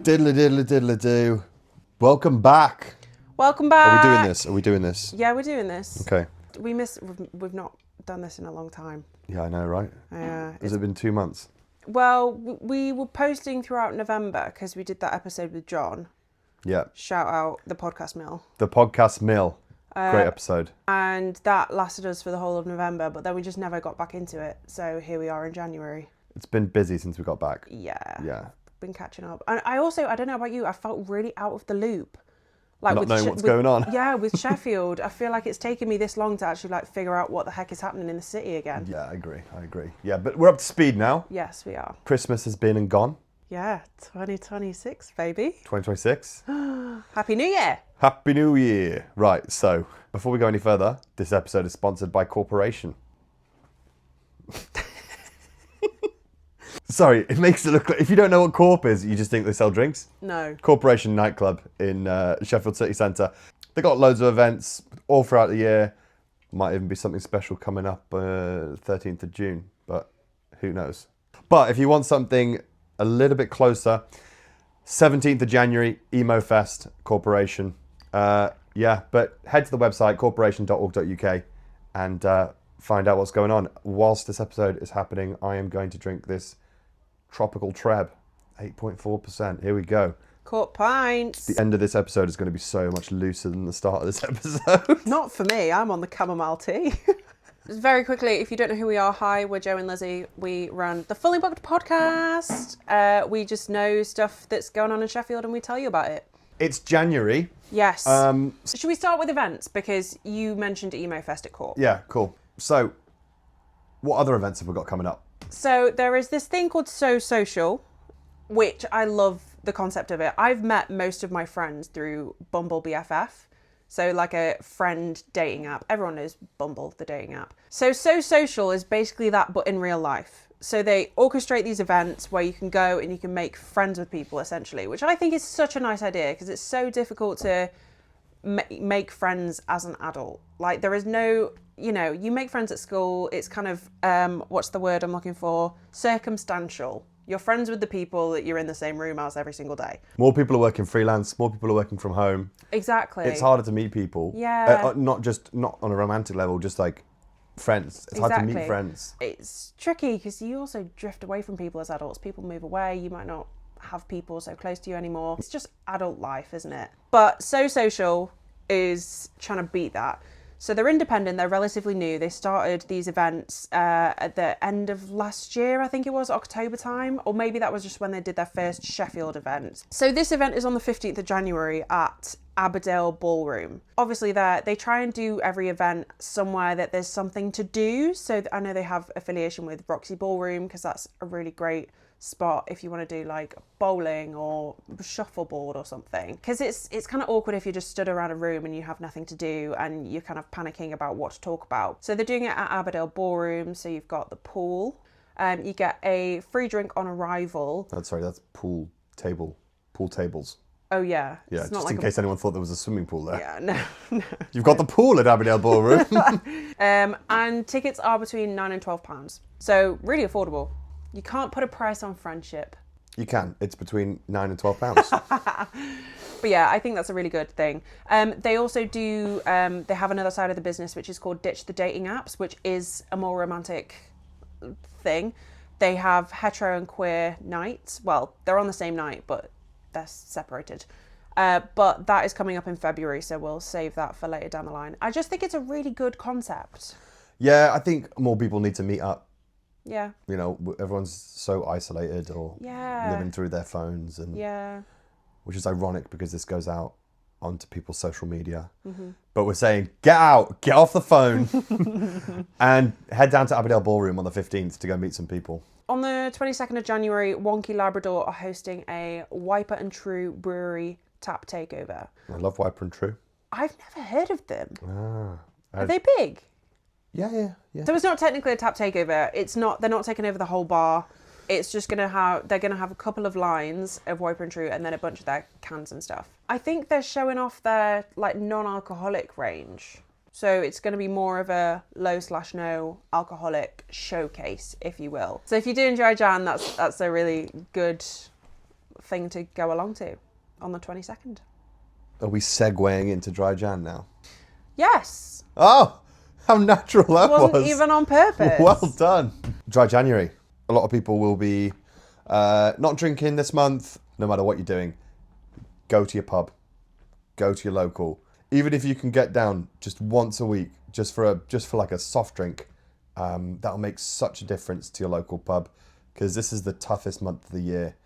Diddly diddly diddly do. Welcome back. Welcome back. Are we doing this? Yeah, we're doing this. Okay. We've not done this in a long time. Yeah, I know, right? Has it been 2 months? Well, we were posting throughout November because we did that episode with John. Yeah. Shout out the podcast mill. The podcast mill. Great episode. And that lasted us for the whole of November, but then we just never got back into it. So here we are in January. It's been busy since we got back. Yeah. Been catching up. And I don't know about you, I felt really out of the loop. Like Not knowing what's going on. Yeah, with Sheffield, I feel like it's taken me this long to actually figure out what the heck is happening in the city again. Yeah, I agree. Yeah, but we're up to speed now. Yes, we are. Christmas has been and gone. Yeah, 2026, baby. 2026. Happy New Year. Happy New Year. Right, so before we go any further, this episode is sponsored by Corporation. Sorry, it makes it look like, if you don't know what Corp is, you just think they sell drinks. No. Corporation nightclub in Sheffield City Centre. They got loads of events all throughout the year. Might even be something special coming up 13th of June, but who knows. But if you want something a little bit closer, 17th of January, Emo Fest, Corporation. But head to the website, corporation.org.uk, and find out what's going on. Whilst this episode is happening, I am going to drink this Tropical Treb, 8.4%. Here we go. Court pints. The end of this episode is going to be so much looser than the start of this episode. Not for me, I'm on the chamomile tea. Just very quickly, if you don't know who we are, hi, we're Joe and Lizzie. We run the Fully Booked podcast. We just know stuff that's going on in Sheffield and we tell you about it. It's January. Yes. Should we start with events? Because you mentioned Emo Fest at Court. Yeah, cool. So, what other events have we got coming up? So there is this thing called So Social, which I love the concept of it. I've met most of my friends through Bumble BFF. So like a friend dating app. Everyone knows Bumble, the dating app. So Social is basically that, but in real life. So they orchestrate these events where you can go and you can make friends with people, essentially, which I think is such a nice idea because it's so difficult to make friends as an adult. Like there is no, you make friends at school. It's kind of, what's the word I'm looking for? Circumstantial. You're friends with the people that you're in the same room as every single day. More people are working freelance. More people are working from home. Exactly. It's harder to meet people. Yeah. Not on a romantic level, just like friends. It's hard to meet friends. It's tricky because you also drift away from people as adults. People move away. You might not have people so close to you anymore. It's just adult life, isn't it? But So Social is trying to beat that. So they're independent, they're relatively new. They started these events at the end of last year, I think it was, October time, or maybe that was just when they did their first Sheffield event. So this event is on the 15th of January at Aberdale Ballroom. Obviously they try and do every event somewhere that there's something to do. So I know they have affiliation with Roxy Ballroom because that's a really great spot if you want to do like bowling or shuffleboard or something, because it's kind of awkward if you're just stood around a room and you have nothing to do and you're kind of panicking about what to talk about. So they're doing it at Aberdale Ballroom. So you've got the pool, you get a free drink on arrival. That's pool tables. Oh yeah, just like in case anyone thought there was a swimming pool there. Yeah, no. You've got the pool at Aberdale Ballroom. And tickets are between £9 and £12, so really affordable. You can't put a price on friendship. You can. It's between £9 and £12. But yeah, I think that's a really good thing. They also do, they have another side of the business which is called Ditch the Dating Apps, which is a more romantic thing. They have hetero and queer nights. Well, they're on the same night, but they're separated. But that is coming up in February, so we'll save that for later down the line. I just think it's a really good concept. Yeah, I think more people need to meet up. Yeah. Everyone's so isolated or living through their phones, and which is ironic because this goes out onto people's social media. Mm-hmm. But we're saying, get out, get off the phone, and head down to Aberdale Ballroom on the 15th to go meet some people. On the 22nd of January, Wonky Labrador are hosting a Wiper and True Brewery tap takeover. I love Wiper and True. I've never heard of them. Are they big? Yeah. So it's not technically a tap takeover. They're not taking over the whole bar. It's just they're going to have a couple of lines of Wiper and True and then a bunch of their cans and stuff. I think they're showing off their like non-alcoholic range. So it's going to be more of a low/no alcoholic showcase, if you will. So if you do enjoy Jan, that's a really good thing to go along to on the 22nd. Are we segueing into dry Jan now? Yes. Oh, how natural that It wasn't was. even on purpose. Well done. Dry January. A lot of people will be not drinking this month, no matter what you're doing. Go to your pub. Go to your local. Even if you can get down just once a week, just for like a soft drink, that'll make such a difference to your local pub, because this is the toughest month of the year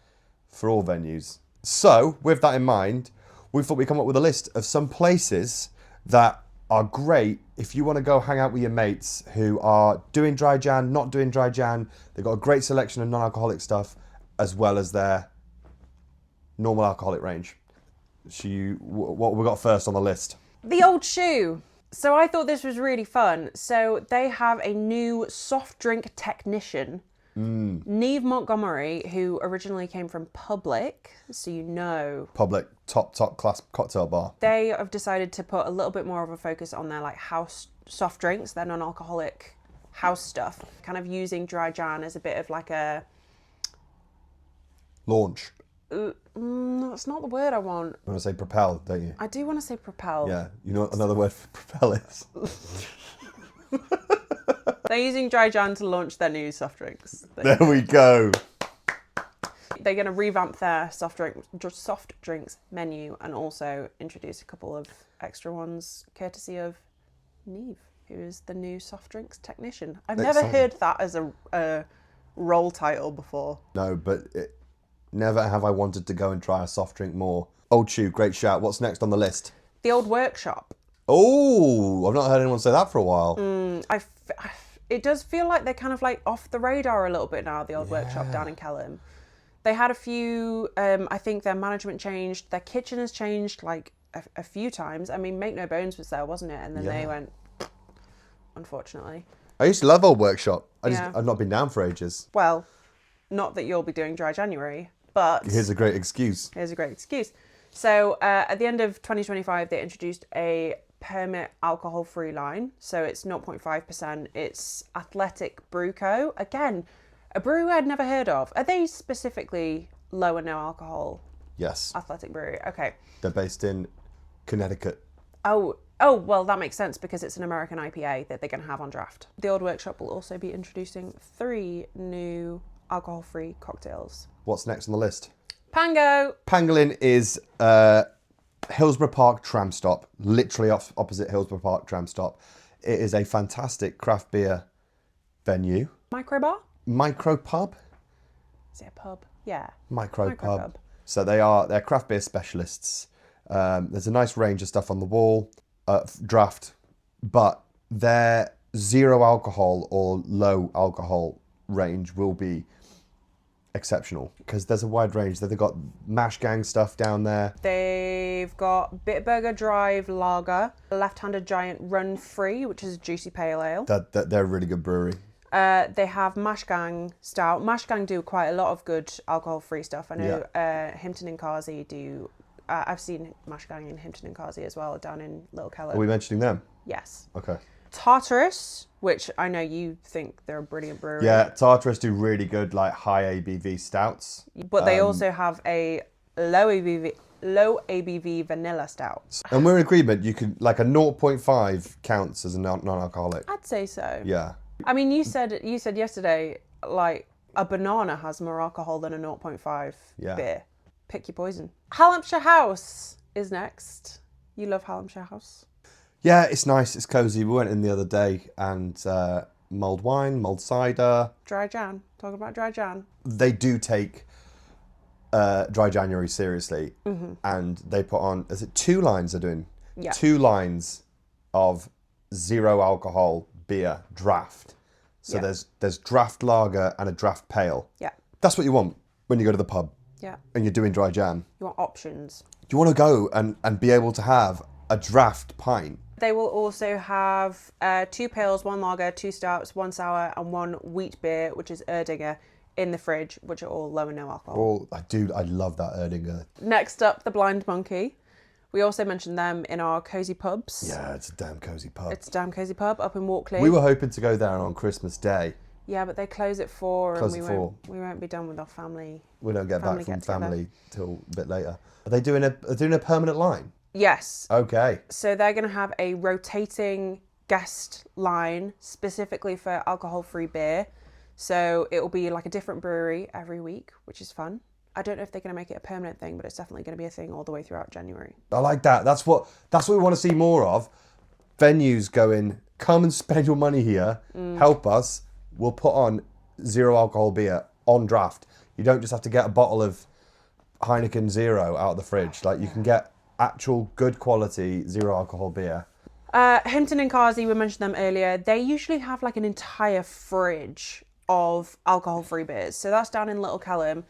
for all venues. So, with that in mind, we thought we'd come up with a list of some places that are great if you want to go hang out with your mates who are doing dry Jan, not doing dry Jan. They've got a great selection of non-alcoholic stuff, as well as their normal alcoholic range. What we got first on the list? The Old Shoe. So I thought this was really fun. So they have a new soft drink technician, Neve Montgomery, who originally came from Public, so you know. Public, top class cocktail bar. They have decided to put a little bit more of a focus on their like house soft drinks, their non-alcoholic house stuff, kind of using dry Jan as a bit of like a... Launch. That's not the word I want. You want to say propel, don't you? I do want to say propel. Yeah, you know what another word for propel is? They're using dry Jan to launch their new soft drinks. There we go. They're going to revamp their soft drinks menu and also introduce a couple of extra ones, courtesy of Neve, who is the new soft drinks technician. I've never heard that as a role title before. No, but never have I wanted to go and try a soft drink more. Old Shoe, great shout. What's next on the list? The Old Workshop. Oh, I've not heard anyone say that for a while. It does feel like they're kind of like off the radar a little bit now, the Old Workshop down in Kelham. They had a few, I think their management changed, their kitchen has changed like a few times. I mean, Make No Bones was there, wasn't it? And then they went, unfortunately. I used to love Old Workshop. Yeah. I've not been down for ages. Well, not that you'll be doing dry January, but... Here's a great excuse. So at the end of 2025, they introduced a permit alcohol-free line. So it's 0.5%. It's Athletic Brew Co. Again, a brewery I'd never heard of. Are they specifically low and no alcohol? Yes. Athletic Brewery. Okay. They're based in Connecticut. Oh, well, that makes sense because it's an American IPA that they're going to have on draft. The Old Workshop will also be introducing 3 new alcohol-free cocktails. What's next on the list? Pango. Pangolin is Hillsborough Park tram stop, literally opposite Hillsborough Park tram stop. It is a fantastic craft beer venue. Microbar? Micro pub? Is it a pub? Yeah. Micro pub. So they're craft beer specialists. There's a nice range of stuff on the wall, draft, but their zero alcohol or low alcohol range will be exceptional because there's a wide range. They've got Mash Gang stuff down there. They've got Bitburger Drive Lager, Left-Handed Giant Run Free, which is a juicy pale ale. They're a really good brewery. They have Mash Gang Stout. Mash Gang do quite a lot of good alcohol-free stuff. I know Himpton and Carsey do. I've seen Mash Gang in Himpton and Carsey as well, down in Little Keller. Are we mentioning them? Yes. Okay. Tartarus, which I know you think they're a brilliant brewery. Yeah, Tartarus do really good, like high ABV stouts. But they also have a low ABV vanilla stout. And we're in agreement. You could like a 0.5 counts as a non-alcoholic. I'd say so. Yeah. I mean, you said yesterday like a banana has more alcohol than a 0.5 beer. Pick your poison. Hallamshire House is next. You love Hallamshire House? Yeah, it's nice. It's cozy. We went in the other day and mulled wine, mulled cider. Dry Jan. Talking about dry Jan. They do take dry January seriously, and they put on. Is it 2 lines they're doing? Yeah. 2 lines of zero alcohol beer draft. So there's draft lager and a draft pale. Yeah. That's what you want when you go to the pub. Yeah. And you're doing dry Jan. You want options. You want to go and be able to have a draft pint. They will also have 2 pales, 1 lager, 2 stouts, 1 sour, and 1 wheat beer, which is Erdinger, in the fridge, which are all low and no alcohol. Oh, I love that Erdinger. Next up, the Blind Monkey. We also mentioned them in our cozy pubs. Yeah, it's a damn cozy pub. It's a damn cozy pub up in Walkley. We were hoping to go there on Christmas Day. Yeah, but they close at 4 Close and at 4. We won't be done with our family. We don't get back Family from get-together. family till a bit later. Are they doing a permanent line? Yes. Okay. So they're going to have a rotating guest line specifically for alcohol-free beer. So it will be like a different brewery every week, which is fun. I don't know if they're going to make it a permanent thing, but it's definitely going to be a thing all the way throughout January. I like that. That's what we want to see more of. Venues going, come and spend your money here. Help us. We'll put on 0 alcohol beer on draft. You don't just have to get a bottle of Heineken 0 out of the fridge. Like, you can get actual good quality 0 alcohol beer. Hinton and Carsey, we mentioned them earlier. They usually have like an entire fridge of alcohol-free beers. So that's down in Little Kelham.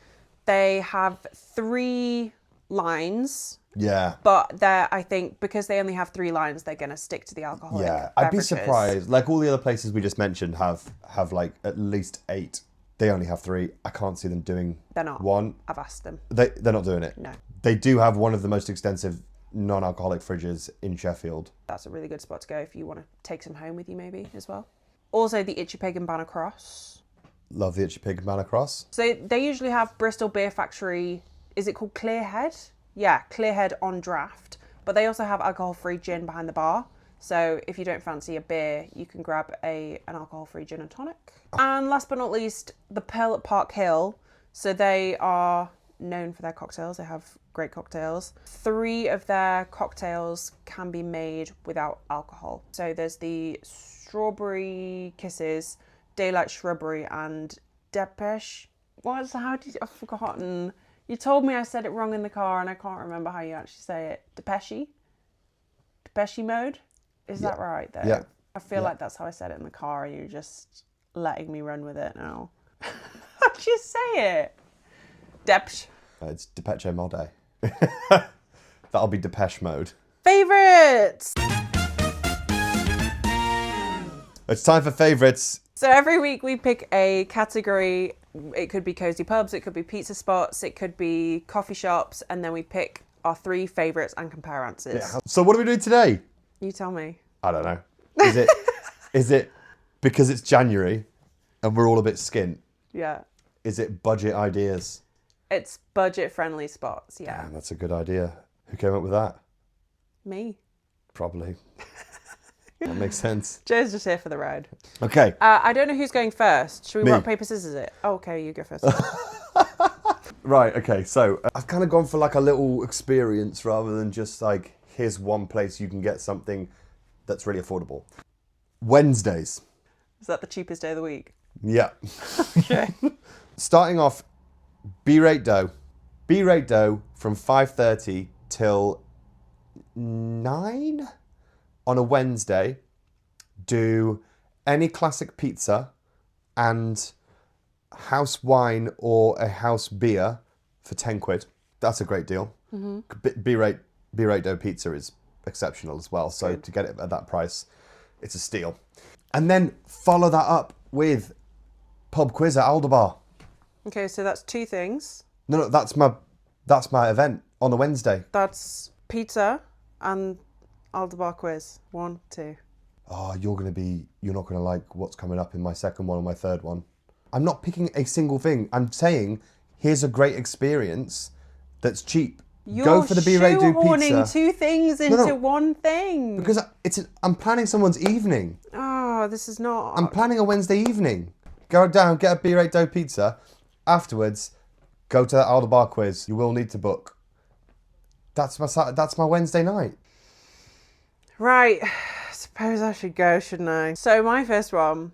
They have 3 lines. Yeah. But I think because they only have 3 lines, they're going to stick to the alcoholic Yeah. I'd be beverages. surprised. Like, all the other places we just mentioned have like at least 8. They only have 3. I can't see them doing They're not. 1. I've asked them. They're not doing it. No. They do have one of the most extensive non-alcoholic fridges in Sheffield. That's a really good spot to go if you want to take some home with you maybe as well. Also the Itchy Pig and Banner Cross. Love the Itchy Pig and Banner Cross. So they usually have Bristol Beer Factory, is it called Clearhead? Yeah, Clearhead on draft. But they also have alcohol-free gin behind the bar. So if you don't fancy a beer, you can grab an alcohol-free gin and tonic. And last but not least, the Pearl at Park Hill. So they are known for their cocktails. They have great cocktails. 3 of their cocktails can be made without alcohol. So there's the Strawberry Kisses, Daylight Shrubbery, and Depeche. I've forgotten. You told me I said it wrong in the car and I can't remember how you actually say it. Depeche mode? Is that right though? Yeah. I feel like that's how I said it in the car and you're just letting me run with it now. How'd you say it? Depeche. It's Depeche Mode. That'll be Depeche Mode. Favourites! It's time for favourites. So every week we pick a category. It could be cosy pubs, it could be pizza spots, it could be coffee shops, and then we pick our 3 favourites and compare answers. Yeah. So what are we doing today? You tell me. I don't know. Is it because it's January and we're all a bit skint? Yeah. Is it budget ideas? It's budget-friendly spots, yeah. Damn, that's a good idea. Who came up with that? Me. Probably. That makes sense. Joe's just here for the ride. Okay. I don't know who's going first. Should we Me. rock, paper, scissors it? Oh, okay, you go first. Right, okay. So I've kind of gone for like a little experience rather than just like, here's one place you can get something that's really affordable. Wednesdays. Is that the cheapest day of the week? Yeah. Okay. Starting off, B-rate dough. B-rate dough from 5:30 till 9 on a Wednesday. Do any classic pizza and house wine or a house beer for 10 quid. That's a great deal. Mm-hmm. B-rate dough pizza is exceptional as well. So to get it at that price, it's a steal. And then follow that up with pub quiz at Alderbar. Okay, so that's 2 things. No, that's my event on the Wednesday. That's pizza and Alderbar quiz. 1, 2. Oh, you're not gonna like what's coming up in my second one or my third one. I'm not picking a single thing. I'm saying here's a great experience that's cheap. Go for the B-rate do shoehorning pizza. 2 things into No. one thing. Because I'm planning someone's evening. Oh, this is not. I'm planning a Wednesday evening. Go down, get a B-rate dough pizza. Afterwards, go to the Alderbar quiz. You will need to book. That's my Wednesday night. Right. Suppose I should go, shouldn't I? So my first one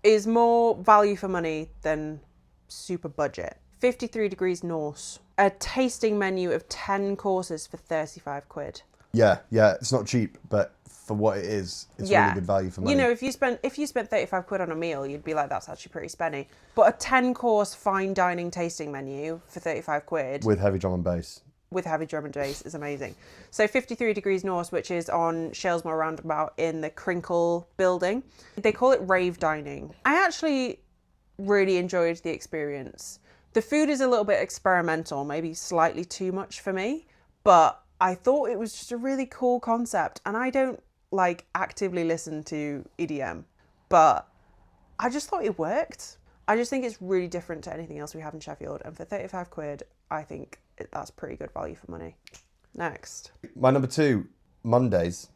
is more value for money than super budget. 53 Degrees Norse. A tasting menu of 10 courses for 35 quid. Yeah, it's not cheap, but for what it is, it's really good value for money. You know, if you spent 35 quid on a meal, you'd be like, that's actually pretty spenny. But a 10-course fine dining tasting menu for 35 quid with heavy drum and bass. With heavy drum and bass is amazing. So 53 Degrees Norse, which is on Shalesmore Roundabout in the Crinkle building. They call it rave dining. I actually really enjoyed the experience. The food is a little bit experimental, maybe slightly too much for me, but I thought it was just a really cool concept. And I don't actively listen to EDM, but I just thought it worked. I just think it's really different to anything else we have in Sheffield. And for 35 quid, I think that's pretty good value for money. Next. My number 2, Mondays,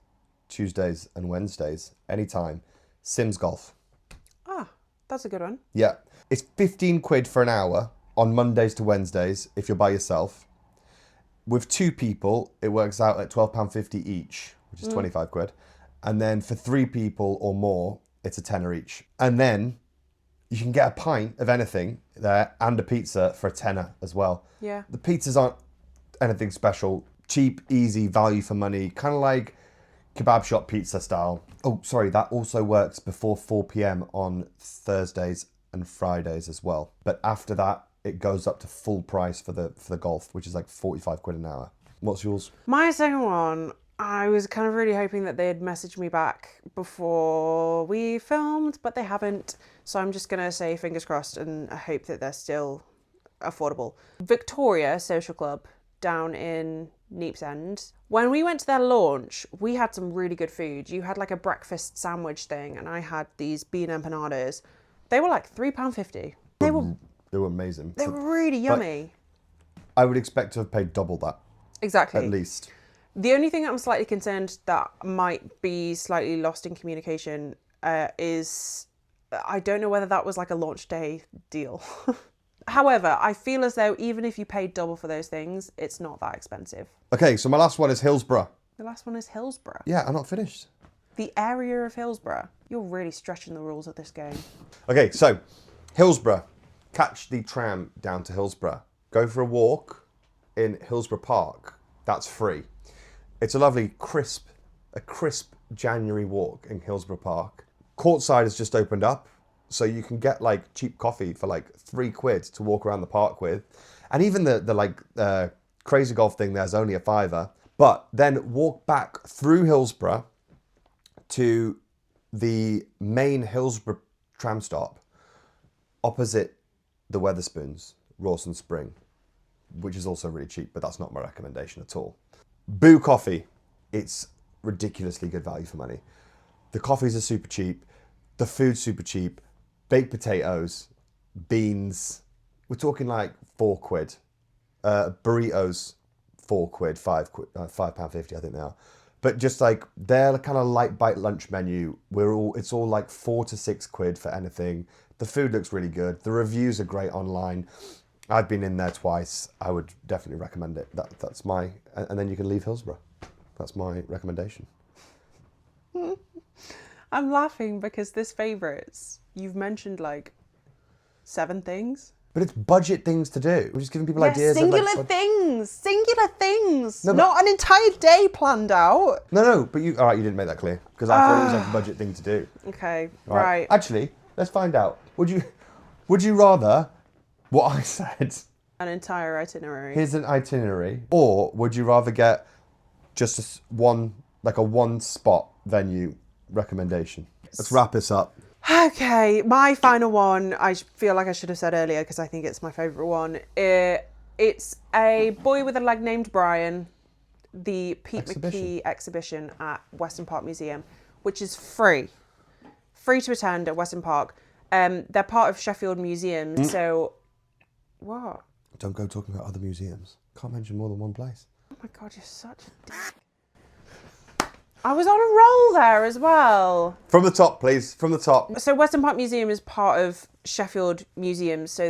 Tuesdays and Wednesdays, anytime, Sims Golf. Ah, that's a good one. Yeah. It's 15 quid for an hour on Mondays to Wednesdays if you're by yourself. With 2 people, it works out at £12.50 each, which is 25 quid. And then for 3 people or more, it's a tenner each. And then you can get a pint of anything there and a pizza for a tenner as well. Yeah. The pizzas aren't anything special. Cheap, easy, value for money. Kind of like kebab shop pizza style. Oh, sorry, that also works before 4 p.m. on Thursdays and Fridays as well. But after that, it goes up to full price for the golf, which is like 45 quid an hour. What's yours? My second one, I was kind of really hoping that they'd message me back before we filmed, but they haven't. So I'm just going to say fingers crossed and I hope that they're still affordable. Victoria Social Club down in Neep's End. When we went to their launch, we had some really good food. You had like a breakfast sandwich thing and I had these bean empanadas. They were like £3.50. They were amazing. They were really yummy. I would expect to have paid double that. Exactly. At least. The only thing I'm slightly concerned that might be slightly lost in communication is I don't know whether that was like a launch day deal. However, I feel as though even if you paid double for those things, it's not that expensive. Okay, so my last one is Hillsborough. The last one is Hillsborough. Yeah, I'm not finished. The area of Hillsborough. You're really stretching the rules of this game. Okay, so Hillsborough. Catch the tram down to Hillsborough. Go for a walk in Hillsborough Park. That's free. It's a lovely crisp January walk in Hillsborough Park. Courtside has just opened up, so you can get like cheap coffee for like £3 to walk around the park with. And even the crazy golf thing there's only a £5. But then walk back through Hillsborough to the main Hillsborough tram stop opposite the Wetherspoons, Rawson Spring, which is also really cheap, but that's not my recommendation at all. Boo Coffee. It's ridiculously good value for money. The coffees are super cheap. The food's super cheap. Baked potatoes, beans. We're talking like £4. Burritos, £4, £5.50 I think they are. But just like their kind of light bite lunch menu, it's all like £4 to £6 for anything. The food looks really good. The reviews are great online. I've been in there twice. I would definitely recommend it. That's my, and then you can leave Hillsborough. That's my recommendation. I'm laughing because this favourites, you've mentioned like 7 things. But it's budget things to do. We're just giving people ideas. Singular things. No, not an entire day planned out. No, but you didn't make that clear because I thought it was like a budget thing to do. Okay, right. Actually, let's find out. Would you rather what I said? An entire itinerary. Here's an itinerary. Or would you rather get just one spot venue recommendation? Let's wrap this up. Okay, my final one, I feel like I should have said earlier because I think it's my favourite one. It's a boy with a leg named Brian, the Pete McKee exhibition at Weston Park Museum, which is free to attend at Weston Park. They're part of Sheffield Museums, so... What? Don't go talking about other museums. Can't mention more than one place. Oh my God, you're such a dick. I was on a roll there as well. From the top, please. From the top. So Weston Park Museum is part of Sheffield Museums. So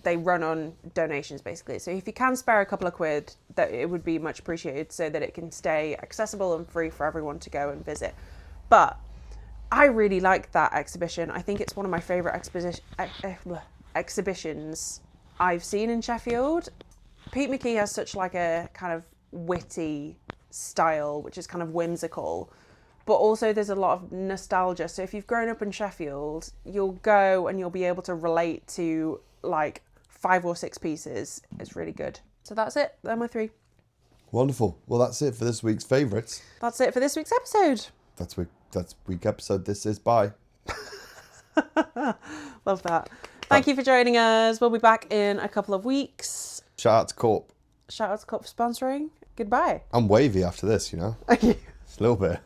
they run on donations basically. So if you can spare a couple of quid, that it would be much appreciated so that it can stay accessible and free for everyone to go and visit. But I really like that exhibition. I think it's one of my favourite exhibitions I've seen in Sheffield. Pete McKee has such like a kind of witty style, which is kind of whimsical, but also there's a lot of nostalgia. So if you've grown up in Sheffield, you'll go and you'll be able to relate to like 5 or 6 pieces. It's really good. So that's it. They're my 3. Wonderful. Well, that's it for this week's favourites. That's it for this week's episode. That's week episode. This is bye. Love that. Thank you for joining us. We'll be back in a couple of weeks. Shout out to Corp. Shout out to Corp for sponsoring. Goodbye. I'm wavy after this, you know. Okay. Just a little bit.